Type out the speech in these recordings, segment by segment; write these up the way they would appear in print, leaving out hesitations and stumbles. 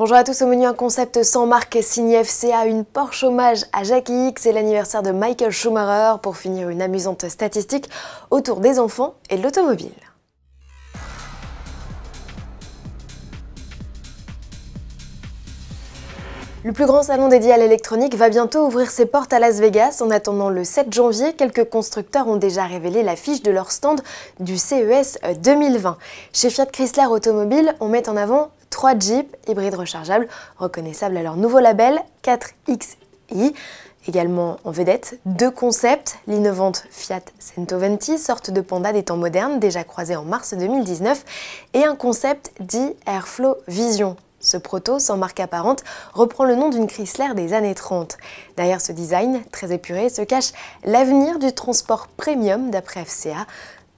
Bonjour à tous, au menu un concept sans marque signé FCA, une Porsche hommage à Jackie X et l'anniversaire de Michael Schumacher pour finir une amusante statistique autour des enfants et de l'automobile. Le plus grand salon dédié à l'électronique va bientôt ouvrir ses portes à Las Vegas. En attendant le 7 janvier, quelques constructeurs ont déjà révélé l'affiche de leur stand du CES 2020. Chez Fiat Chrysler Automobile, on met en avant 3 Jeeps hybrides rechargeables, reconnaissables à leur nouveau label 4XI. Également en vedette, 2 concepts, l'innovante Fiat 120, sorte de panda des temps modernes, déjà croisée en mars 2019, et un concept dit Airflow Vision. Ce proto, sans marque apparente, reprend le nom d'une Chrysler des années 30. Derrière ce design très épuré se cache l'avenir du transport premium d'après FCA.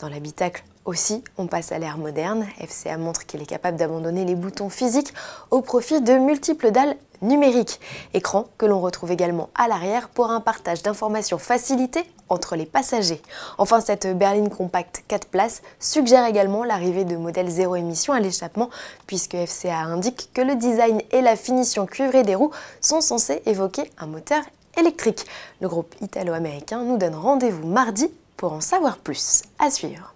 Dans l'habitacle aussi, on passe à l'ère moderne. FCA montre qu'il est capable d'abandonner les boutons physiques au profit de multiples dalles numériques. Écran que l'on retrouve également à l'arrière pour un partage d'informations facilité entre les passagers. Enfin, cette berline compacte 4 places suggère également l'arrivée de modèles zéro émission à l'échappement, puisque FCA indique que le design et la finition cuivrée des roues sont censés évoquer un moteur électrique. Le groupe italo-américain nous donne rendez-vous mardi pour en savoir plus. À suivre.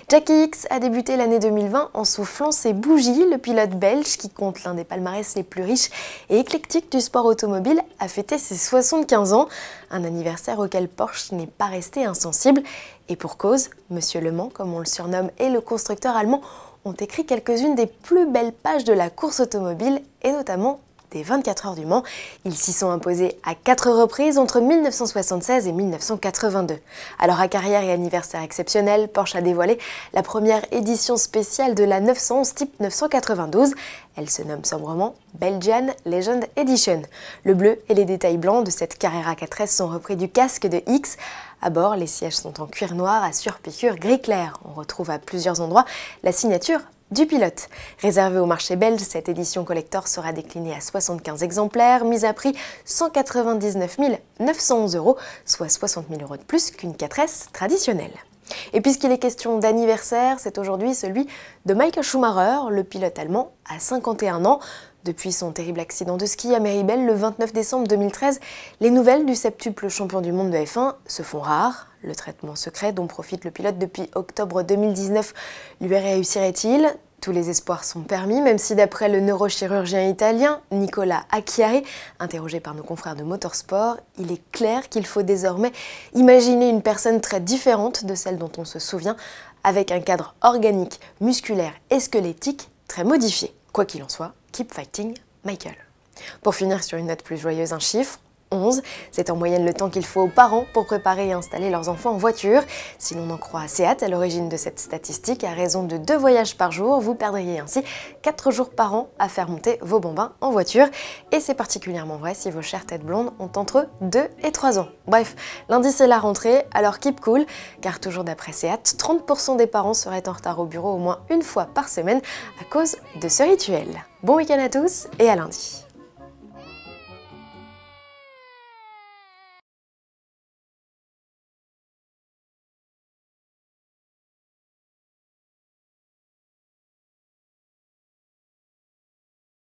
Jackie X a débuté l'année 2020 en soufflant ses bougies. Le pilote belge, qui compte l'un des palmarès les plus riches et éclectiques du sport automobile, a fêté ses 75 ans, un anniversaire auquel Porsche n'est pas resté insensible. Et pour cause, Monsieur Le Mans, comme on le surnomme, et le constructeur allemand ont écrit quelques-unes des plus belles pages de la course automobile, et notamment des 24 heures du Mans. Ils s'y sont imposés à 4 reprises entre 1976 et 1982. Alors à carrière et anniversaire exceptionnel, Porsche a dévoilé la première édition spéciale de la 911 type 992. Elle se nomme sobrement Belgian Legend Edition. Le bleu et les détails blancs de cette Carrera 4S sont repris du casque de X. À bord, les sièges sont en cuir noir à surpiqûre gris clair. On retrouve à plusieurs endroits la signature du pilote. Réservée au marché belge, cette édition collector sera déclinée à 75 exemplaires, mise à prix 199 911 €, soit 60 000 € de plus qu'une 4S traditionnelle. Et puisqu'il est question d'anniversaire, c'est aujourd'hui celui de Michael Schumacher, le pilote allemand, à 51 ans. Depuis son terrible accident de ski à Méribel le 29 décembre 2013, les nouvelles du septuple champion du monde de F1 se font rares. Le traitement secret dont profite le pilote depuis octobre 2019 lui réussirait-il ? Tous les espoirs sont permis, même si d'après le neurochirurgien italien Nicola Acchiari, interrogé par nos confrères de Motorsport, il est clair qu'il faut désormais imaginer une personne très différente de celle dont on se souvient, avec un cadre organique, musculaire et squelettique très modifié. Quoi qu'il en soit, keep fighting, Michael. Pour finir sur une note plus joyeuse, un chiffre. 11, c'est en moyenne le temps qu'il faut aux parents pour préparer et installer leurs enfants en voiture. Si l'on en croit Seat, à l'origine de cette statistique, à raison de 2 voyages par jour, vous perdriez ainsi 4 jours par an à faire monter vos bambins en voiture. Et c'est particulièrement vrai si vos chères têtes blondes ont entre 2 et 3 ans. Bref, lundi c'est la rentrée, alors keep cool, car toujours d'après Seat, 30% des parents seraient en retard au bureau au moins une fois par semaine à cause de ce rituel. Bon week-end à tous et à lundi.